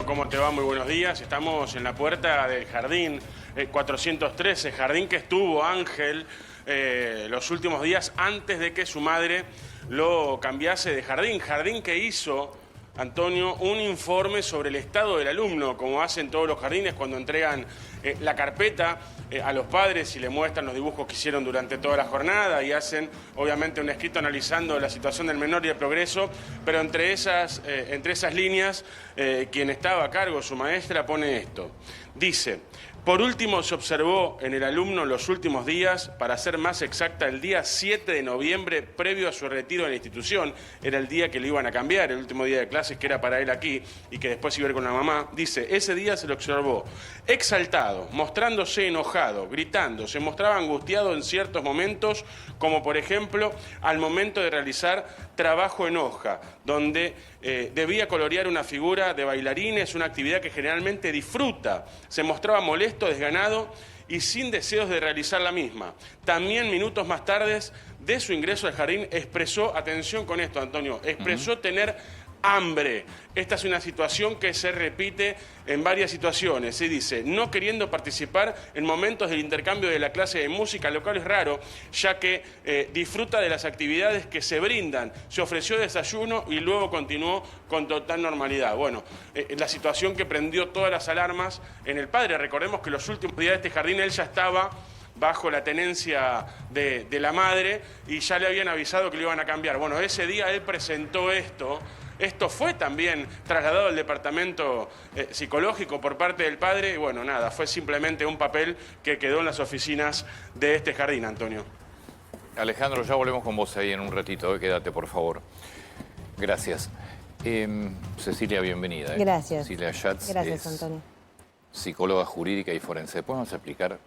¿cómo te va? Muy buenos días. Estamos en la puerta del jardín 413, jardín que estuvo Ángel los últimos días antes de que su madre lo cambiase de jardín. Jardín que hizo, Antonio, un informe sobre el estado del alumno, como hacen todos los jardines cuando entregan la carpeta a los padres y le muestran los dibujos que hicieron durante toda la jornada y hacen, obviamente, un escrito analizando la situación del menor y el progreso, pero entre esas líneas, quien estaba a cargo, su maestra, pone esto. Dice: por último, se observó en el alumno los últimos días, para ser más exacta, el día 7 de noviembre, previo a su retiro de la institución. Era el día que le iban a cambiar, el último día de clases, que era para él aquí, y que después iba a ir con la mamá. Dice, ese día se lo observó exaltado, mostrándose enojado, gritando, se mostraba angustiado en ciertos momentos, como por ejemplo al momento de realizar trabajo en hoja, donde debía colorear una figura de bailarines, una actividad que generalmente disfruta. Se mostraba molesto, desganado y sin deseos de realizar la misma. También minutos más tarde de su ingreso al jardín expresó, atención con esto, Antonio, expresó tener hambre. Esta es una situación que se repite en varias situaciones. Y dice, no queriendo participar en momentos del intercambio de la clase de música, lo cual es raro, ya que disfruta de las actividades que se brindan. Se ofreció desayuno y luego continuó con total normalidad. Bueno, la situación que prendió todas las alarmas en el padre. Recordemos que los últimos días de este jardín él ya estaba bajo la tenencia de la madre y ya le habían avisado que le iban a cambiar. Bueno, ese día él presentó esto. Esto fue también trasladado al departamento psicológico por parte del padre. Y bueno, nada, fue simplemente un papel que quedó en las oficinas de este jardín, Antonio. Alejandro, ya volvemos con vos ahí en un ratito. Quédate, por favor. Gracias. Cecilia, bienvenida. Gracias. Cecilia Schatz. Gracias, Antonio. Psicóloga jurídica y forense. ¿Puedes vamos a explicar?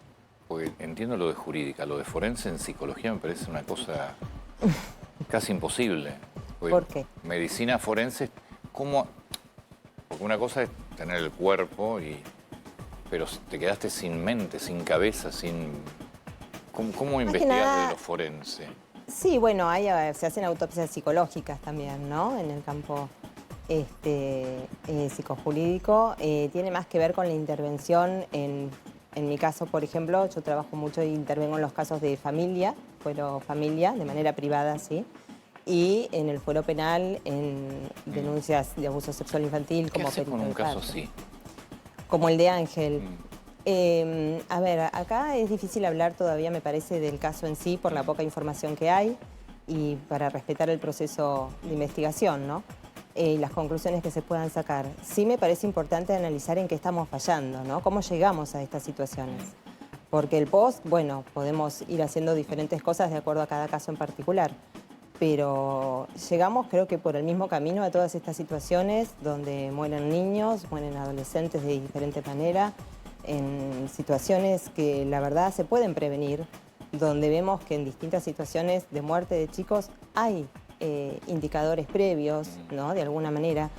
Porque entiendo lo de jurídica, lo de forense en psicología me parece una cosa casi imposible. ¿Por qué? Medicina forense, ¿cómo? Porque una cosa es tener el cuerpo, pero te quedaste sin mente, sin cabeza, sin... ¿Cómo investigas de lo forense? Sí, bueno, se hacen autopsias psicológicas también, ¿no? En el campo psicojurídico. Tiene más que ver con la intervención en mi caso, por ejemplo, yo trabajo mucho e intervengo en los casos de familia, fuero familia, de manera privada, sí. Y en el fuero penal, en denuncias de abuso sexual infantil. ¿Qué haces con un caso así? Como el de Ángel. A ver, acá es difícil hablar todavía, me parece, del caso en sí por la poca información que hay y para respetar el proceso de investigación, ¿no? Las conclusiones que se puedan sacar. Sí me parece importante analizar en qué estamos fallando, ¿no? Cómo llegamos a estas situaciones. Porque el post, bueno, podemos ir haciendo diferentes cosas de acuerdo a cada caso en particular. Pero llegamos, creo que por el mismo camino, a todas estas situaciones donde mueren niños, mueren adolescentes de diferente manera, en situaciones que la verdad se pueden prevenir, donde vemos que en distintas situaciones de muerte de chicos hay indicadores previos, ¿no? De alguna manera.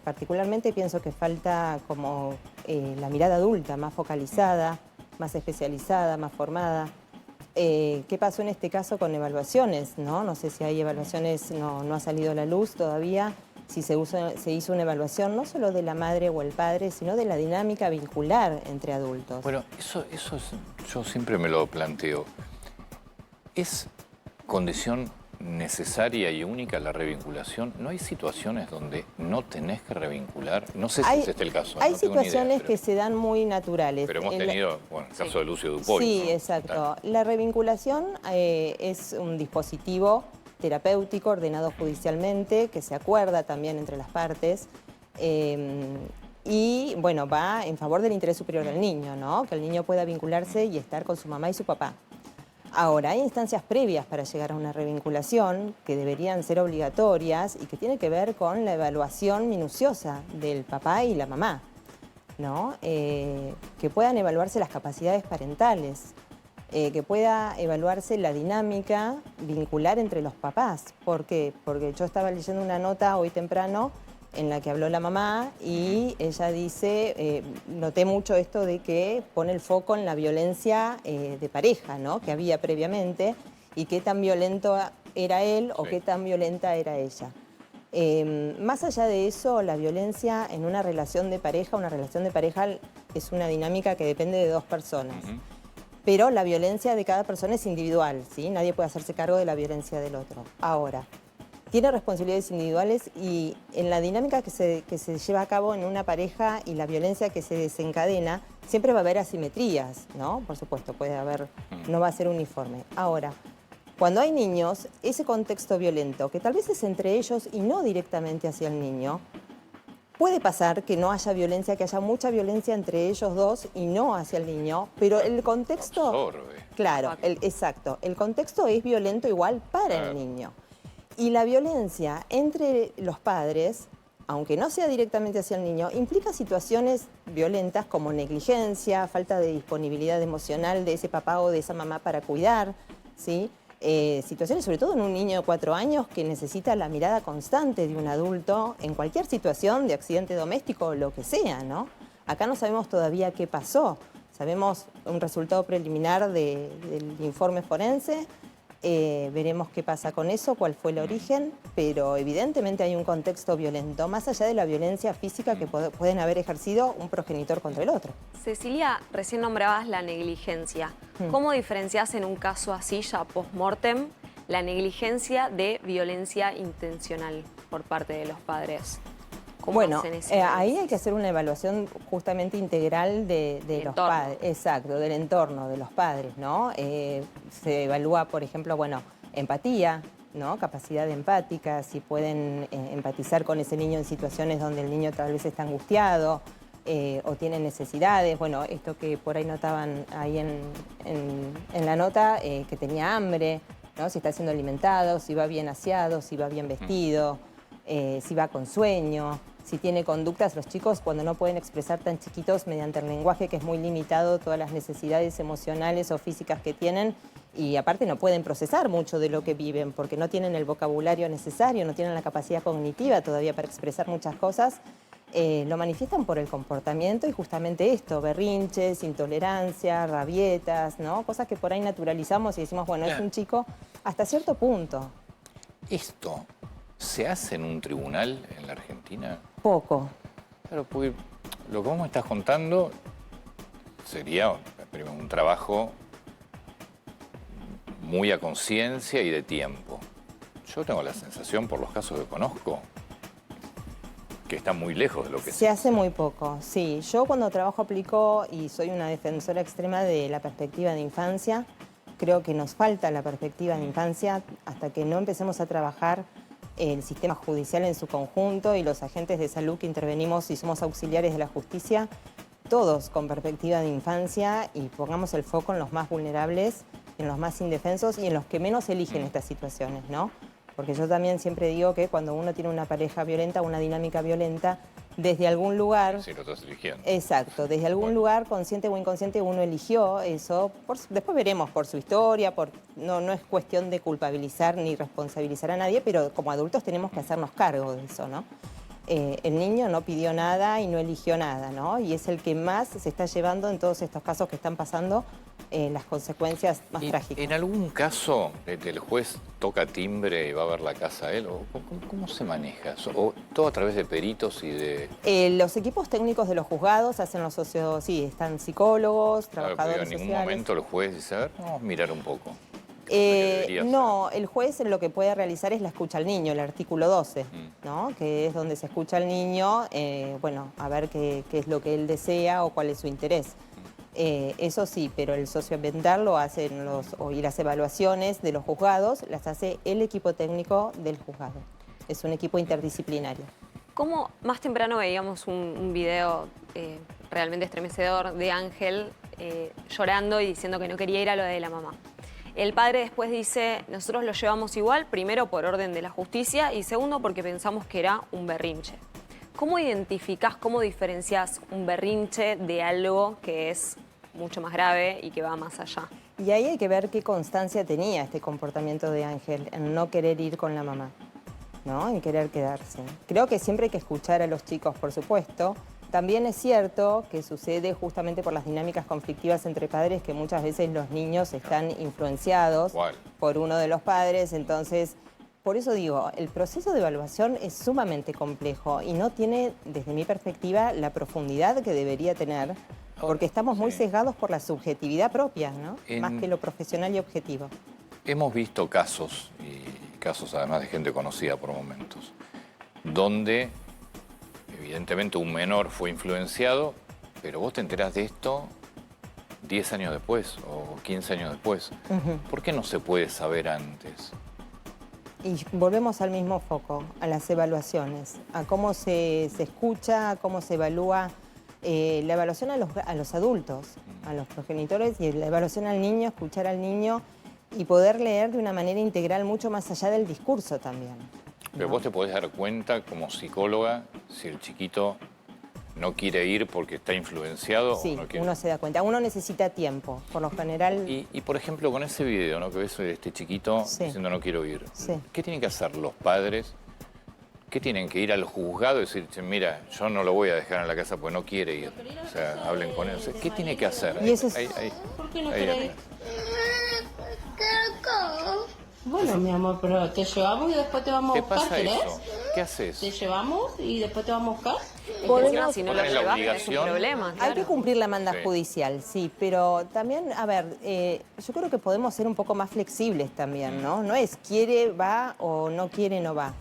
Particularmente pienso que falta como la mirada adulta, más focalizada, más especializada, más formada. ¿Qué pasó en este caso con evaluaciones? No sé si hay evaluaciones, no ha salido a la luz todavía, si se hizo una evaluación no solo de la madre o el padre, sino de la dinámica vincular entre adultos. Bueno, yo siempre me lo planteo. ¿Es condición necesaria y única la revinculación? ¿No hay situaciones donde no tenés que revincular? No sé si es este el caso. Hay no tengo ni idea, situaciones que se dan muy naturales. Pero hemos tenido, bueno, el caso de Lucio Dupoy. Sí, ¿no? exacto. Claro. La revinculación es un dispositivo terapéutico ordenado judicialmente, que se acuerda también entre las partes, y bueno, va en favor del interés superior del niño, ¿no? Que el niño pueda vincularse y estar con su mamá y su papá. Ahora, hay instancias previas para llegar a una revinculación que deberían ser obligatorias y que tiene que ver con la evaluación minuciosa del papá y la mamá, ¿no? Que puedan evaluarse las capacidades parentales, que pueda evaluarse la dinámica vincular entre los papás. ¿Por qué? Porque yo estaba leyendo una nota hoy temprano en la que habló la mamá y ella dice, noté mucho esto de que pone el foco en la violencia de pareja, ¿no? Que había previamente y qué tan violento era él o qué tan violenta era ella. Más allá de eso, la violencia en una relación de pareja es una dinámica que depende de dos personas. Pero la violencia de cada persona es individual, ¿sí? Nadie puede hacerse cargo de la violencia del otro. Ahora, tiene responsabilidades individuales y en la dinámica que se lleva a cabo en una pareja y la violencia que se desencadena, siempre va a haber asimetrías, ¿no? Por supuesto, no va a ser uniforme. Ahora, cuando hay niños, ese contexto violento, que tal vez es entre ellos y no directamente hacia el niño, puede pasar que no haya violencia, que haya mucha violencia entre ellos dos y no hacia el niño, pero el contexto... Absorbe. Claro, exacto. El contexto es violento igual para el niño. Y la violencia entre los padres, aunque no sea directamente hacia el niño, implica situaciones violentas como negligencia, falta de disponibilidad emocional de ese papá o de esa mamá para cuidar, ¿sí? Situaciones, sobre todo en un niño de 4 años que necesita la mirada constante de un adulto en cualquier situación de accidente doméstico o lo que sea, ¿no? Acá no sabemos todavía qué pasó. Sabemos un resultado preliminar del informe forense. Veremos qué pasa con eso, cuál fue el origen, pero evidentemente hay un contexto violento, más allá de la violencia física que pueden haber ejercido un progenitor contra el otro. Cecilia, recién nombrabas la negligencia. ¿Cómo diferencias en un caso así, ya post-mortem, la negligencia de violencia intencional por parte de los padres? Bueno, ahí hay que hacer una evaluación justamente integral de los padres, exacto, del entorno de los padres, ¿no? Se evalúa, por ejemplo, bueno, empatía, ¿no? Capacidad empática, si pueden empatizar con ese niño en situaciones donde el niño tal vez está angustiado o tiene necesidades. Bueno, esto que por ahí notaban ahí en la nota, que tenía hambre, ¿no? Si está siendo alimentado, si va bien aseado, si va bien vestido, si va con sueño. Si tiene conductas, los chicos cuando no pueden expresar tan chiquitos mediante el lenguaje que es muy limitado, todas las necesidades emocionales o físicas que tienen y aparte no pueden procesar mucho de lo que viven porque no tienen el vocabulario necesario, no tienen la capacidad cognitiva todavía para expresar muchas cosas, lo manifiestan por el comportamiento y justamente esto, berrinches, intolerancia, rabietas, ¿no? Cosas que por ahí naturalizamos y decimos, bueno, es un chico hasta cierto punto. ¿Esto se hace en un tribunal en la Argentina? Poco. Claro, porque lo que vos me estás contando sería primero un trabajo muy a conciencia y de tiempo. Yo tengo la sensación, por los casos que conozco, que está muy lejos de lo que se hace muy poco, sí. Yo cuando trabajo aplico y soy una defensora extrema de la perspectiva de infancia. Creo que nos falta la perspectiva de infancia hasta que no empecemos a trabajar el sistema judicial en su conjunto y los agentes de salud que intervenimos y somos auxiliares de la justicia, todos con perspectiva de infancia y pongamos el foco en los más vulnerables, en los más indefensos y en los que menos eligen estas situaciones, ¿no? Porque yo también siempre digo que cuando uno tiene una pareja violenta, una dinámica violenta, desde algún lugar... Sí, lo estás eligiendo. Exacto, desde algún lugar, consciente o inconsciente, uno eligió eso. Después veremos por su historia, no es cuestión de culpabilizar ni responsabilizar a nadie, pero como adultos tenemos que hacernos cargo de eso, ¿no? El niño no pidió nada y no eligió nada, ¿no? Y es el que más se está llevando en todos estos casos que están pasando las consecuencias más trágicas. ¿En algún caso el juez toca timbre y va a ver la casa a él? ¿O cómo se maneja eso? ¿O todo a través de peritos y de...? Los equipos técnicos de los juzgados hacen los socios... Sí, están psicólogos, trabajadores sociales. En ningún momento el juez dice, a ver, vamos a mirar un poco. No, el juez lo que puede realizar es la escucha al niño, el artículo 12, ¿no? Que es donde se escucha al niño, bueno, a ver qué es lo que él desea o cuál es su interés. Eso sí, pero el socioambiental lo hacen y las evaluaciones de los juzgados las hace el equipo técnico del juzgado. Es un equipo interdisciplinario. Como más temprano veíamos un video realmente estremecedor de Ángel llorando y diciendo que no quería ir a lo de la mamá. El padre después dice, nosotros lo llevamos igual, primero por orden de la justicia y segundo porque pensamos que era un berrinche. ¿Cómo identificás, cómo diferenciás un berrinche de algo que es mucho más grave y que va más allá? Y ahí hay que ver qué constancia tenía este comportamiento de Ángel en no querer ir con la mamá, ¿no? En querer quedarse. Creo que siempre hay que escuchar a los chicos, por supuesto. También es cierto que sucede justamente por las dinámicas conflictivas entre padres que muchas veces los niños están influenciados por uno de los padres, entonces por eso digo, el proceso de evaluación es sumamente complejo y no tiene, desde mi perspectiva, la profundidad que debería tener, porque estamos muy sesgados por la subjetividad propia, ¿no? Más que lo profesional y objetivo. Hemos visto casos, y casos además de gente conocida por momentos, donde evidentemente un menor fue influenciado, pero vos te enterás de esto 10 años después o 15 años después. ¿Por qué no se puede saber antes? Y volvemos al mismo foco, a las evaluaciones, a cómo se escucha, a cómo se evalúa la evaluación a los adultos, a los progenitores, y la evaluación al niño, escuchar al niño y poder leer de una manera integral mucho más allá del discurso también. Pero vos te podés dar cuenta como psicóloga si el chiquito no quiere ir porque está influenciado sí, o no quiere. Uno se da cuenta. Uno necesita tiempo, por lo general. Y por ejemplo, con ese video, ¿no? Que ves de este chiquito diciendo no quiero ir. Sí. ¿Qué tienen que hacer los padres? ¿Qué tienen que ir al juzgado y decir, mira, yo no lo voy a dejar en la casa porque no quiere ir? O sea, hablen con él. O sea, ¿qué tiene que hacer? Y eso es... ¿Por qué no querés? Bueno, mi amor, pero te llevamos y después te vamos a buscar, pasa ¿querés? eso? ¿Qué haces? Te llevamos y después te vamos a buscar. Encima, si no lo poner la llevas, es un obligación. problema. Hay que Claro. cumplir la manda Sí. judicial, sí, pero también, a ver, yo creo que podemos ser un poco más flexibles también, ¿no? No es quiere, va, o no quiere, no va.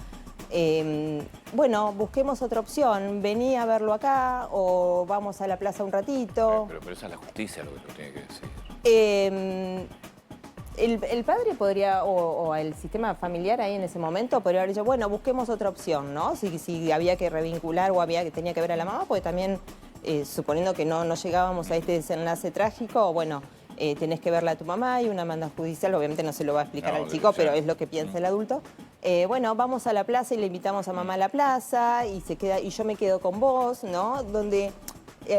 Bueno, busquemos otra opción, vení a verlo acá o vamos a la plaza un ratito. Pero esa es la justicia lo que te tiene que decir. El padre podría, o el sistema familiar ahí en ese momento, podría haber dicho, bueno, busquemos otra opción, ¿no? Si había que revincular o tenía que ver a la mamá, porque también, suponiendo que no llegábamos a este desenlace trágico, bueno, tenés que verla a tu mamá y una manda judicial, obviamente no se lo va a explicar al chico, pero es lo que piensa el adulto. Bueno, vamos a la plaza y le invitamos a mamá a la plaza y yo me quedo con vos, ¿no? Donde...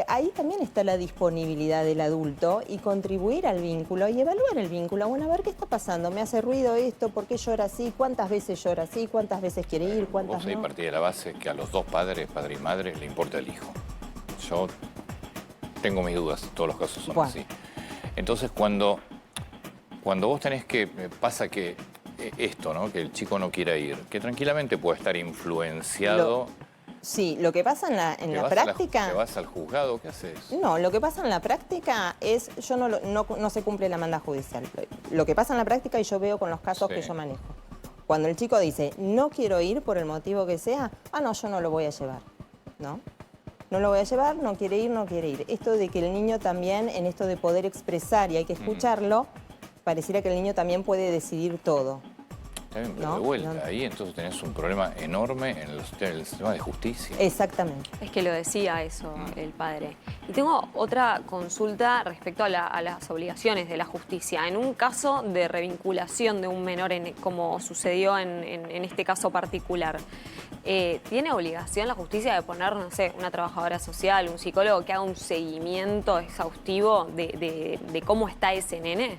ahí también está la disponibilidad del adulto y contribuir al vínculo y evaluar el vínculo. Bueno, a ver qué está pasando, me hace ruido esto, ¿por qué llora así? ¿Cuántas veces llora así? ¿Cuántas veces quiere ir? ¿Cuántas Vos ahí no? partís de la base que a los dos padres, padre y madre, le importa el hijo. Yo tengo mis dudas, todos los casos son así. Entonces, cuando vos tenés que... Pasa que esto, ¿no? Que el chico no quiera ir, que tranquilamente puede estar influenciado... Sí, lo que pasa en la práctica... ¿Te vas al juzgado? ¿Qué haces? No, lo que pasa en la práctica es... no se cumple la manda judicial. Lo que pasa en la práctica, y yo veo con los casos que yo manejo. Cuando el chico dice, no quiero ir por el motivo que sea, no, yo no lo voy a llevar, ¿no? No lo voy a llevar, no quiere ir, no quiere ir. Esto de que el niño también, en esto de poder expresar y hay que escucharlo, pareciera que el niño también puede decidir todo. Está bien, pero de vuelta, ahí entonces tenés un problema enorme en el sistema de justicia. Exactamente. Es que lo decía eso el padre. Y tengo otra consulta respecto a las obligaciones de la justicia. En un caso de revinculación de un menor, como sucedió en este caso particular, ¿tiene obligación la justicia de poner, no sé, una trabajadora social, un psicólogo que haga un seguimiento exhaustivo de cómo está ese nene?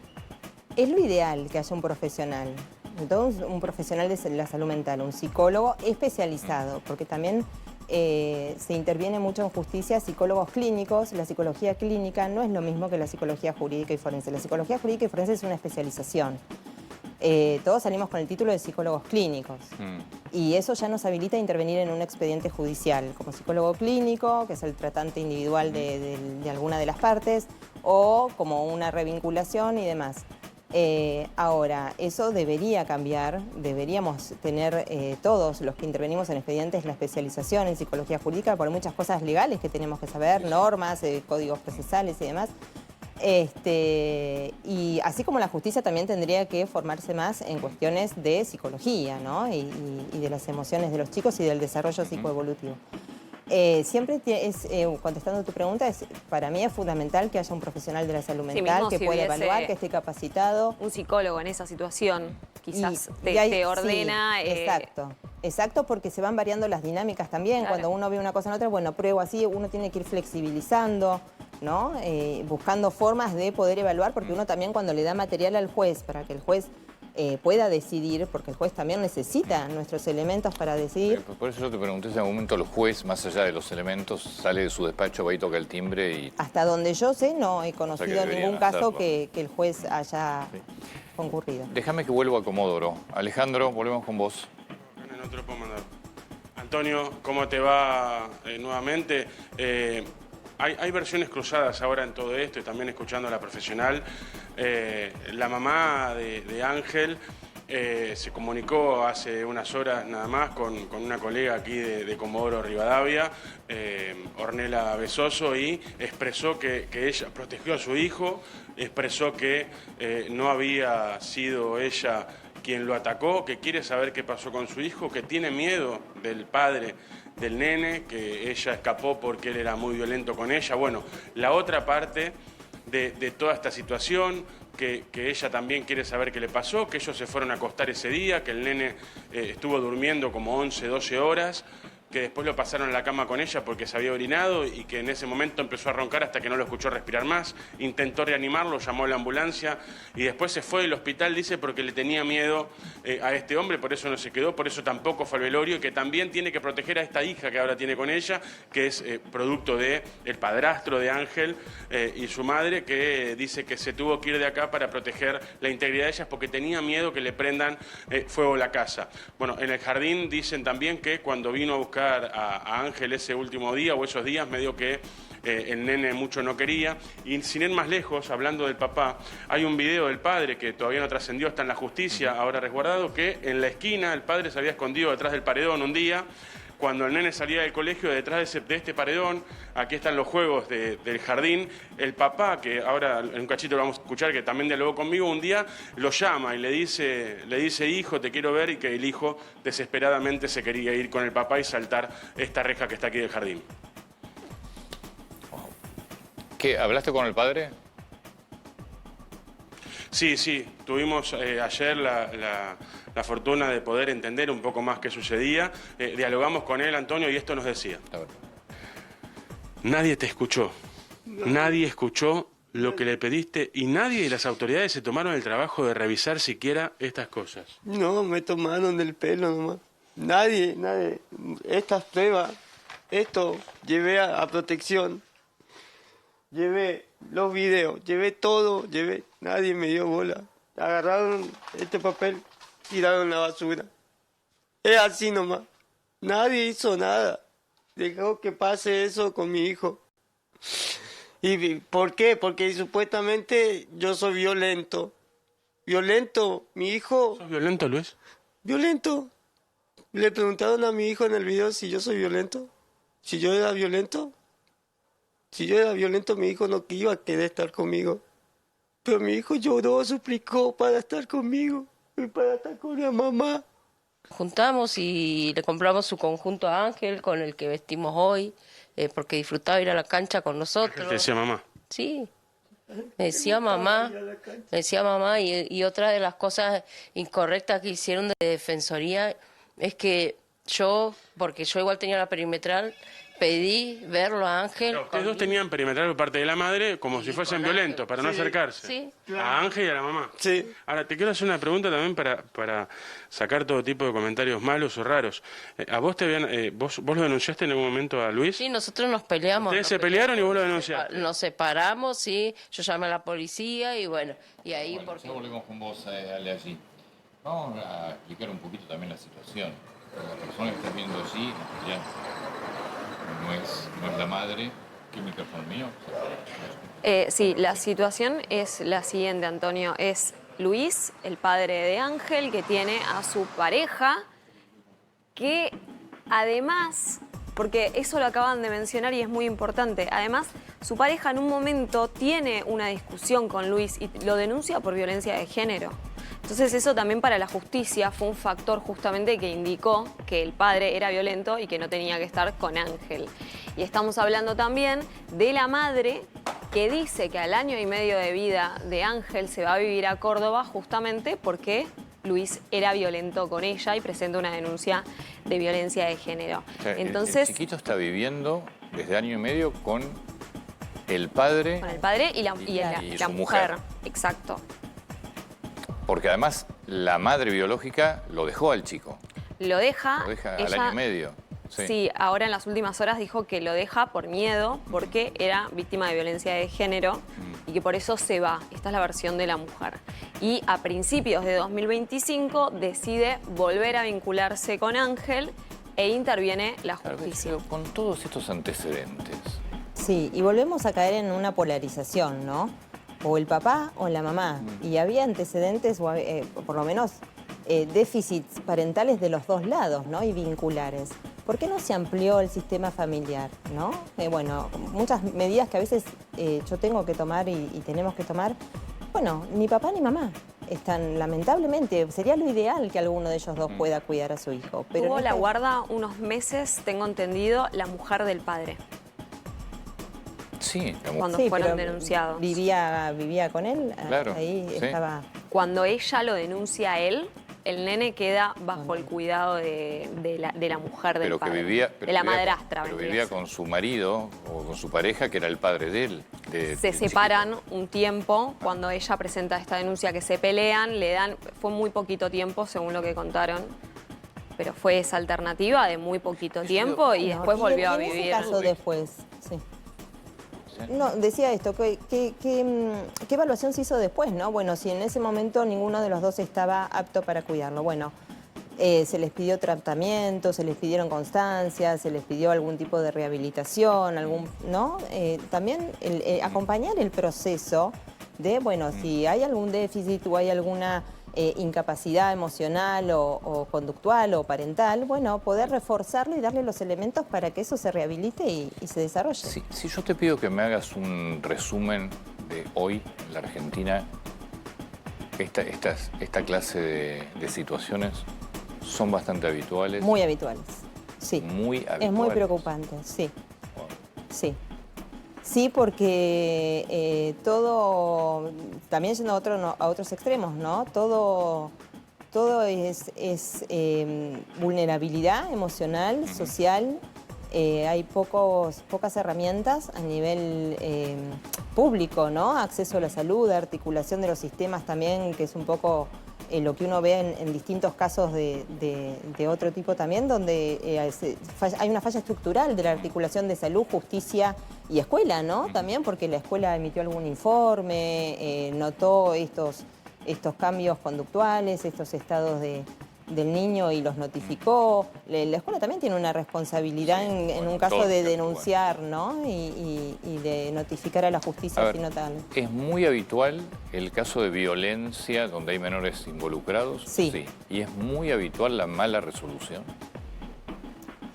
Es lo ideal que haya un profesional. Entonces, un profesional de la salud mental, un psicólogo especializado, porque también se interviene mucho en justicia psicólogos clínicos. La psicología clínica no es lo mismo que la psicología jurídica y forense. La psicología jurídica y forense es una especialización. Todos salimos con el título de psicólogos clínicos y eso ya nos habilita a intervenir en un expediente judicial como psicólogo clínico, que es el tratante individual de alguna de las partes, o como una revinculación y demás. Ahora, eso debería cambiar, deberíamos tener todos los que intervenimos en expedientes la especialización en psicología jurídica por muchas cosas legales que tenemos que saber, normas, códigos procesales y demás. Y así como la justicia también tendría que formarse más en cuestiones de psicología, ¿no? y de las emociones de los chicos y del desarrollo psicoevolutivo. Siempre contestando tu pregunta, para mí es fundamental que haya un profesional de la salud mental que pueda evaluar, que esté capacitado. Un psicólogo en esa situación quizás te ordena... Sí, exacto, porque se van variando las dinámicas también. Claro. Cuando uno ve una cosa en otra, bueno, pruebo así, uno tiene que ir flexibilizando, ¿no? Buscando formas de poder evaluar, porque uno también cuando le da material al juez para que el juez pueda decidir, porque el juez también necesita nuestros elementos para decidir. Por eso yo te pregunté si en algún momento el juez, más allá de los elementos, sale de su despacho, va y toca el timbre y... Hasta donde yo sé, no he conocido deberían ningún caso hacerlo. que el juez haya concurrido. Déjame que vuelva a Comodoro. Alejandro, volvemos con vos. No te lo puedo mandar. Antonio, ¿cómo te va nuevamente? Hay versiones cruzadas ahora en todo esto y también escuchando a la profesional. La mamá de Ángel se comunicó hace unas horas nada más con una colega aquí de Comodoro Rivadavia, Ornella Besoso, y expresó que ella protegió a su hijo, expresó que no había sido ella quien lo atacó, que quiere saber qué pasó con su hijo, que tiene miedo del padre del nene, que ella escapó porque él era muy violento con ella. Bueno, la otra parte de toda esta situación, que ella también quiere saber qué le pasó, que ellos se fueron a acostar ese día, que el nene estuvo durmiendo como 11, 12 horas, que después lo pasaron a la cama con ella porque se había orinado y que en ese momento empezó a roncar hasta que no lo escuchó respirar más, intentó reanimarlo, llamó a la ambulancia y después se fue del hospital, dice, porque le tenía miedo a este hombre, por eso no se quedó, por eso tampoco fue al velorio, y que también tiene que proteger a esta hija que ahora tiene con ella, que es producto del padrastro de Ángel y su madre, que dice que se tuvo que ir de acá para proteger la integridad de ellas porque tenía miedo que le prendan fuego a la casa. Bueno, en el jardín dicen también que cuando vino a buscar a Ángel ese último día o esos días, medio que el nene mucho no quería. Y sin ir más lejos, hablando del papá, hay un video del padre que todavía no trascendió, está en la justicia, ahora resguardado, que en la esquina el padre se había escondido detrás del paredón un día. Cuando el nene salía del colegio, detrás de este paredón, aquí están los juegos del jardín, el papá, que ahora en un cachito lo vamos a escuchar, que también dialogó conmigo, un día lo llama y le dice, hijo, te quiero ver, y que el hijo desesperadamente se quería ir con el papá y saltar esta reja que está aquí del jardín. ¿Qué? ¿Hablaste con el padre? Sí, tuvimos ayer la fortuna de poder entender un poco más qué sucedía. Dialogamos con él, Antonio, y esto nos decía. A ver. Nadie te escuchó, nadie escuchó lo que le pediste y nadie de las autoridades se tomaron el trabajo de revisar siquiera estas cosas. No, me tomaron del pelo nomás. Nadie. Estas pruebas, esto llevé a protección. Llevé los videos, llevé todo, nadie me dio bola. Agarraron este papel, tiraron la basura. Es así nomás. Nadie hizo nada. Dejó que pase eso con mi hijo. ¿Y por qué? Porque supuestamente yo soy violento. ¿Violento? ¿Mi hijo? ¿Sos violento, Luis? ¿Violento? Le preguntaron a mi hijo en el video si yo soy violento. Si yo era violento. Si yo era violento, mi hijo no iba a querer estar conmigo. Pero mi hijo lloró, suplicó para estar conmigo y para estar con la mamá. Juntamos y le compramos su conjunto a Ángel, con el que vestimos hoy, porque disfrutaba ir a la cancha con nosotros. ¿Te decía mamá? Sí, me decía mamá, y otra de las cosas incorrectas que hicieron de Defensoría es que porque yo igual tenía la perimetral, pedí verlo a Ángel. Claro, ustedes dos tenían perimetral por parte de la madre como si fuesen violentos, para no acercarse. Sí. A Ángel y a la mamá. Sí. Ahora, te quiero hacer una pregunta también para sacar todo tipo de comentarios malos o raros. ¿A vos vos lo denunciaste en algún momento a Luis? Sí, nosotros nos peleamos. Ustedes se pelearon y vos lo denunciaste. Nos separamos, sí, yo llamé a la policía y bueno, y ahí Bueno, porque... ya volvemos con vos, Ale, allí. Vamos a explicar un poquito también la situación. La persona que estás viendo allí, ya no es la madre. ¿Qué micrófono mío? Sí, la situación es la siguiente, Antonio. Es Luis, el padre de Ángel, que tiene a su pareja, que además, porque eso lo acaban de mencionar y es muy importante, además su pareja en un momento tiene una discusión con Luis y lo denuncia por violencia de género. Entonces eso también para la justicia fue un factor justamente que indicó que el padre era violento y que no tenía que estar con Ángel. Y estamos hablando también de la madre que dice que al año y medio de vida de Ángel se va a vivir a Córdoba justamente porque Luis era violento con ella y presenta una denuncia de violencia de género. O sea, Entonces, el chiquito está viviendo desde año y medio con el padre. con el padre y la y mujer. su mujer. Exacto. Porque además la madre biológica lo dejó al chico. Lo deja. Lo deja al ella- año y medio. Sí, ahora en las últimas horas dijo que lo deja por miedo, porque era víctima de violencia de género y que por eso se va. Esta es la versión de la mujer. Y a principios de 2025 decide volver a vincularse con Ángel e interviene la Claro, justicia. pero con todos estos antecedentes, Sí, y volvemos a caer en una polarización, ¿no? O el papá o la mamá. Y había antecedentes, o por lo menos déficits parentales de los dos lados, ¿no? Y vinculares. ¿Por qué no se amplió el sistema familiar, no? Bueno, muchas medidas que a veces yo tengo que tomar y tenemos que tomar, bueno, ni papá ni mamá están, lamentablemente, sería lo ideal que alguno de ellos dos pueda cuidar a su hijo. Pero Tuvo en la este- guarda unos meses, tengo entendido, la mujer del padre. sí, la mujer. Cuando Sí, fueron pero denunciados. Vivía con él, Claro, ahí sí. estaba... Cuando ella lo denuncia a él, el nene queda bajo el cuidado de la mujer del pero que padre. vivía, de la madrastra. pero vendría a vivía ser. con su marido o con su pareja, que era el padre de él. Se separan un tiempo, cuando ella presenta esta denuncia que se pelean, le dan, fue muy poquito tiempo según lo que contaron, pero fue esa alternativa de muy poquito tiempo y No, después y volvió a en ese vivir. caso después, sí. No, decía esto, ¿qué evaluación se hizo después, no? Bueno, si en ese momento ninguno de los dos estaba apto para cuidarlo, bueno, se les pidió tratamiento, se les pidieron constancias, se les pidió algún tipo de rehabilitación, ¿no? También acompañar el proceso de, bueno, si hay algún déficit o hay alguna incapacidad emocional o conductual o parental, bueno, poder reforzarlo y darle los elementos para que eso se rehabilite y se desarrolle. Si yo te pido que me hagas un resumen de hoy en la Argentina, esta clase de situaciones son bastante habituales. Muy habituales, sí. Muy Es muy habituales. preocupante, sí. Wow. Sí. Sí, porque todo, también yendo a otros extremos, ¿no? Todo es vulnerabilidad emocional, social. Hay pocas herramientas a nivel público, ¿no? Acceso a la salud, articulación de los sistemas también, que es un poco lo que uno ve en distintos casos de otro tipo también, donde hay una falla estructural de la articulación de salud, justicia y escuela, ¿no? También porque la escuela emitió algún informe, notó estos cambios conductuales, estos estados del niño y los notificó. La escuela también tiene una responsabilidad Sí, en bueno, un caso todos, de bueno. denunciar, ¿no? Y de notificar a la A justicia ver, si notan. ¿es muy habitual el caso de violencia donde hay menores involucrados? Sí. ¿Y es muy habitual la mala resolución?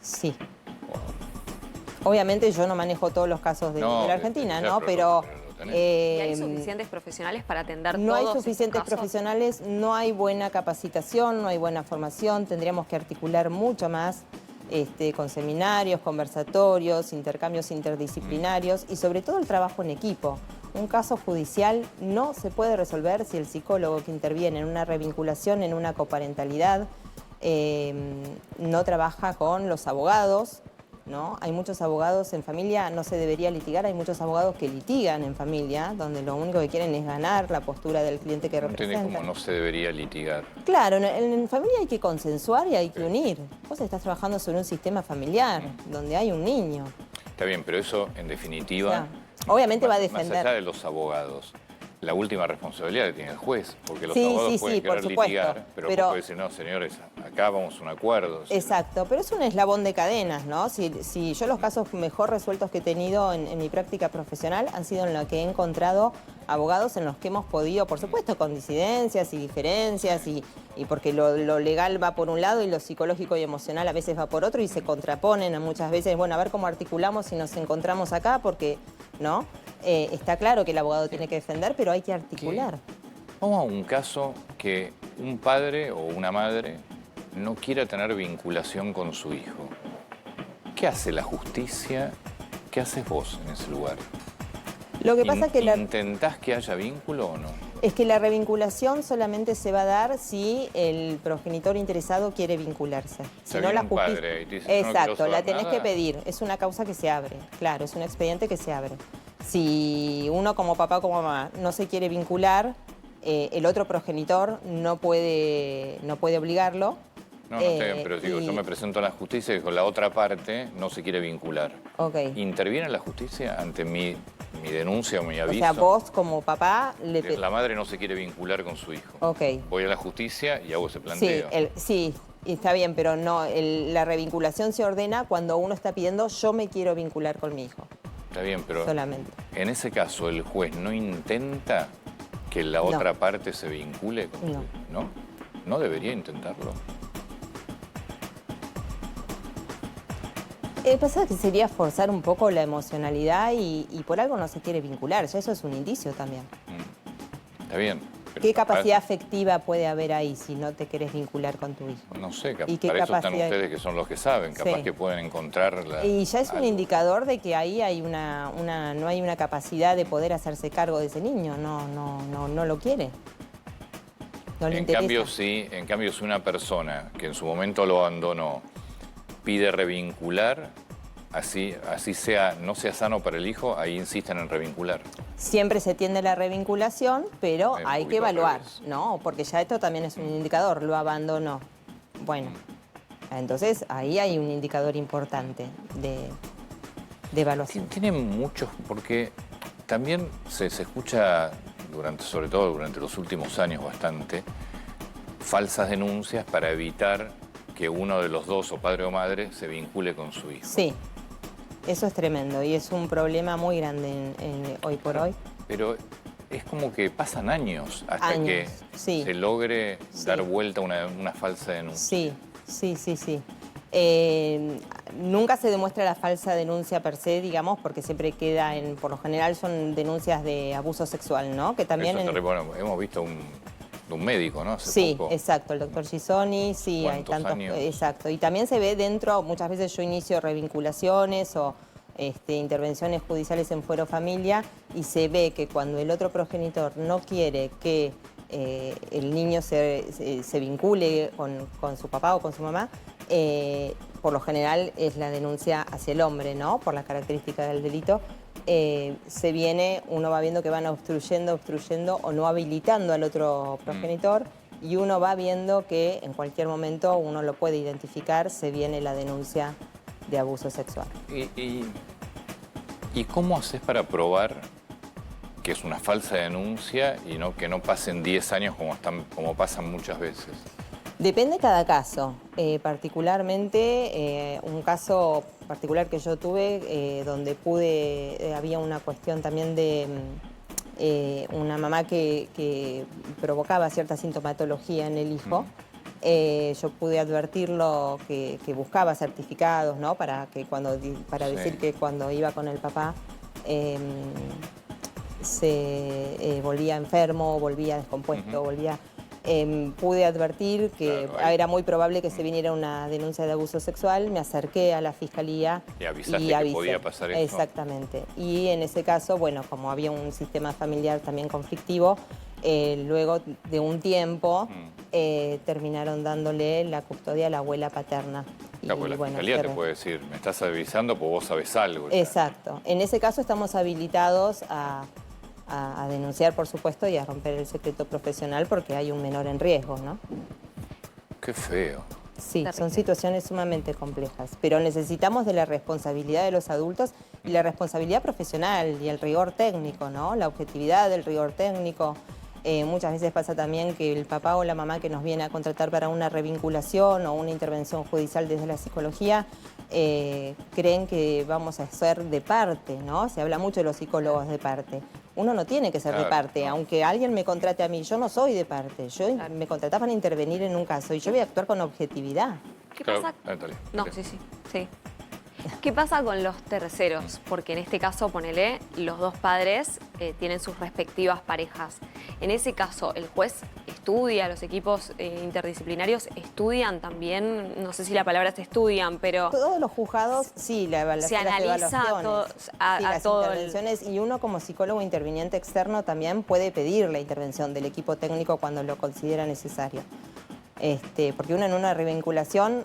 Sí. Obviamente yo no manejo todos los casos de la Argentina, ya, ¿no? pero Pero lo tenés. ¿Y hay eh, suficientes profesionales para atender no hay todos estos suficientes casos? profesionales, no hay buena capacitación, no hay buena formación, tendríamos que articular mucho más con seminarios, conversatorios, intercambios interdisciplinarios y sobre todo el trabajo en equipo. Un caso judicial no se puede resolver si el psicólogo que interviene en una revinculación, en una coparentalidad, no trabaja con los abogados, ¿no? Hay muchos abogados en familia, no se debería litigar, hay muchos abogados que litigan en familia, donde lo único que quieren es ganar la postura del cliente que No entiende representan. cómo no se debería litigar. Claro, en familia hay que consensuar y hay que unir. Vos estás trabajando sobre un sistema familiar, donde hay un niño. Está bien, pero eso, en definitiva... O sea, obviamente va a Más defender. allá de los abogados, la última responsabilidad que tiene el juez, porque los Sí, abogados sí, pueden sí, por querer supuesto, litigar, pero pero- vos podés decir, no, señores, acá vamos a un acuerdo. Exacto, pero es un eslabón de cadenas, ¿no? Si yo los casos mejor resueltos que he tenido en mi práctica profesional han sido en los que he encontrado abogados en los que hemos podido, por supuesto, con disidencias y diferencias y porque lo legal va por un lado y lo psicológico y emocional a veces va por otro y se contraponen muchas veces, bueno, a ver cómo articulamos si nos encontramos acá porque, ¿no? Está claro que el abogado tiene que defender, pero hay que articular. Vamos a un caso que un padre o una madre no quiera tener vinculación con su hijo. ¿Qué hace la justicia? ¿Qué haces vos en ese lugar? Lo que pasa es que ¿Intentás que haya vínculo o no? es que la revinculación solamente se va a dar si el progenitor interesado quiere vincularse. Si viene no, la un padre y te dice, "Yo no quiero Exacto, saber la tenés nada". que pedir. Es una causa que se abre, claro, es un expediente que se abre. Si uno como papá o como mamá no se quiere vincular, el otro progenitor no puede obligarlo. No, no está bien, pero digo, yo me presento a la justicia y con la otra parte no se quiere vincular. Ok. ¿Interviene la justicia ante mi denuncia o mi O aviso? sea, vos como papá... La madre no se quiere vincular con su hijo. Ok. Voy a la justicia y hago ese Sí, planteo. sí, está bien, pero no, la revinculación se ordena cuando uno está pidiendo yo me quiero vincular con mi hijo. Está bien, pero Solamente. en ese caso el juez no intenta que la otra parte se vincule con su No. hijo, ¿no? No debería intentarlo. Pasa que sería forzar un poco la emocionalidad y por algo no se quiere vincular, ya eso es un indicio también. Está bien. pero ¿Qué capaz- capacidad afectiva puede haber ahí si no te querés vincular con tu hijo? No sé, ¿Y qué para eso están capacidad- ustedes que son los que saben. Capaz Sí. que pueden encontrar la... Y ya es un algo. indicador de que ahí hay no hay una capacidad de poder hacerse cargo de ese niño, no lo quiere. No le En interesa. cambio, si una persona que en su momento lo abandonó pide revincular, así sea, no sea sano para el hijo, ahí insisten en revincular. Siempre se tiende a la revinculación, pero Un hay que poquito al evaluar, revés. ¿no? Porque ya esto también es un indicador, lo abandonó. Bueno, entonces ahí hay un indicador importante de evaluación. Tiene muchos, porque también se escucha, sobre todo durante los últimos años bastante, falsas denuncias para evitar que uno de los dos, o padre o madre, se vincule con su hijo. Sí, eso es tremendo y es un problema muy grande hoy por hoy. Pero es como que pasan años hasta Años, que sí. se logre Sí. dar vuelta una falsa denuncia. Sí. Nunca se demuestra la falsa denuncia per se, digamos, porque siempre queda por lo general son denuncias de abuso sexual, ¿no? Que también Eso es terrible. Bueno, hemos visto de un médico, ¿no? Hace sí, poco. exacto, el doctor Gisoni, sí, hay ¿Cuántos tantos, años? exacto. Y también se ve dentro, muchas veces yo inicio revinculaciones o intervenciones judiciales en fuero familia y se ve que cuando el otro progenitor no quiere que el niño se vincule con su papá o con su mamá, por lo general es la denuncia hacia el hombre, ¿no? Por la característica del delito. Uno va viendo que van obstruyendo o no habilitando al otro progenitor y uno va viendo que en cualquier momento uno lo puede identificar, se viene la denuncia de abuso sexual. ¿Y cómo haces para probar que es una falsa denuncia y que no pasen 10 años como pasan muchas veces? Depende cada caso. Particularmente, un caso particular que yo tuve, donde había una cuestión también de una mamá que provocaba cierta sintomatología en el hijo. Yo pude advertirlo que buscaba certificados, ¿no? Para decir que cuando iba con el papá se volvía enfermo, volvía descompuesto, pude advertir que Claro, ahí. era muy probable que se viniera una denuncia de abuso sexual, me acerqué a la fiscalía ¿Y avisaste y que avisé. podía pasar eso? Exactamente. Y en ese caso, bueno, como había un sistema familiar también conflictivo, luego de un tiempo terminaron dándole la custodia a la abuela paterna. Claro, porque la bueno, fiscalía te se- puede decir, me estás avisando porque vos sabés algo. ya. Exacto. En ese caso estamos habilitados a denunciar, por supuesto, y a romper el secreto profesional porque hay un menor en riesgo, ¿no? Qué feo. Sí, Terrible. son situaciones sumamente complejas, pero necesitamos de la responsabilidad de los adultos y la responsabilidad profesional y el rigor técnico, ¿no? La objetividad del rigor técnico. Muchas veces pasa también que el papá o la mamá que nos viene a contratar para una revinculación o una intervención judicial desde la psicología creen que vamos a ser de parte, ¿no? Se habla mucho de los psicólogos de parte. Uno no tiene que ser de Claro, parte, no. aunque alguien me contrate a mí, yo no soy de parte. Claro. Me contratas para intervenir en un caso y yo voy a actuar con objetividad. ¿Qué Claro, pasa? dale. No, sí. ¿Qué pasa con los terceros? Porque en este caso, ponele, los dos padres tienen sus respectivas parejas. En ese caso, el juez estudia, los equipos interdisciplinarios estudian también, no sé si la palabra es estudian, pero Todos los juzgados, sí, la evaluación, Se analiza las evaluaciones, a las todo el- intervenciones y uno como psicólogo interviniente externo también puede pedir la intervención del equipo técnico cuando lo considera necesario. Porque uno en una revinculación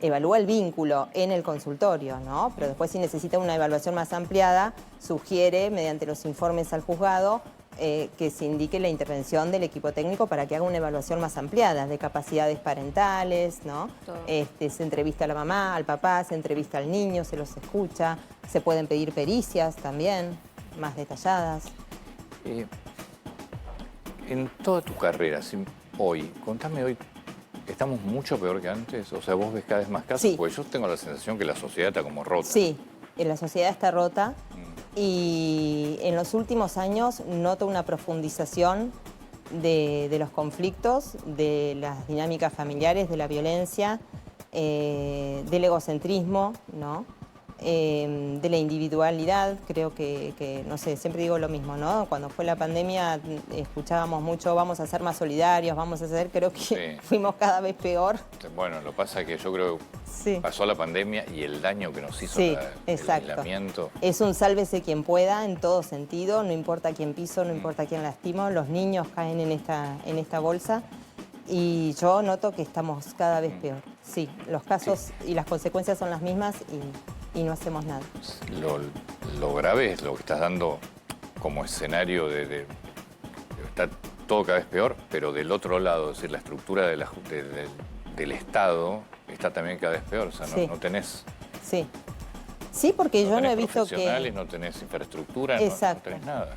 evalúa el vínculo en el consultorio, ¿no? Pero después si necesita una evaluación más ampliada, sugiere mediante los informes al juzgado que se indique la intervención del equipo técnico para que haga una evaluación más ampliada de capacidades parentales, ¿no? Todo. Se entrevista a la mamá, al papá, se entrevista al niño, se los escucha, se pueden pedir pericias también, más detalladas. En toda tu carrera, hoy, contame hoy, ¿estamos mucho peor que antes? O sea, ¿vos ves cada vez más casos? Sí. Porque yo tengo la sensación que la sociedad está como rota. Sí, la sociedad está rota y en los últimos años noto una profundización de los conflictos, de las dinámicas familiares, de la violencia, del egocentrismo, ¿no? De la individualidad. Creo que, no sé, siempre digo lo mismo, ¿no? Cuando fue la pandemia escuchábamos mucho, vamos a ser más solidarios, vamos a ser, creo que Sí. fuimos cada vez peor. Bueno, lo pasa que yo creo que Sí. pasó la pandemia y el daño que nos hizo Sí, el exacto. aislamiento. Es un sálvese quien pueda en todo sentido, no importa quién piso, no importa quién lastimo, los niños caen en esta bolsa y yo noto que estamos cada vez peor. Sí, los casos y las consecuencias son las mismas y no hacemos nada. Lo grave es lo que estás dando como escenario está todo cada vez peor, pero del otro lado, es decir, la estructura del Estado está también cada vez peor. O sea, Sí. no tenés... Sí. Sí, porque yo no tenés he visto profesionales, que... no tenés infraestructura, Exacto. no tenés nada.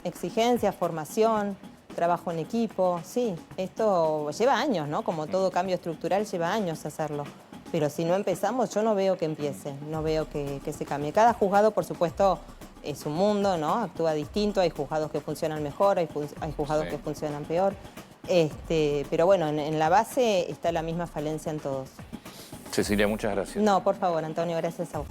Exigencias, formación, trabajo en equipo, sí. Esto lleva años, ¿no? Como todo cambio estructural lleva años hacerlo. Pero si no empezamos, yo no veo que empiece, no veo que se cambie. Cada juzgado, por supuesto, es un mundo, ¿no? Actúa distinto, hay juzgados que funcionan mejor, hay juzgados Sí. que funcionan peor. Pero bueno, en la base está la misma falencia en todos. Cecilia, muchas gracias. No, por favor, Antonio, gracias a vos.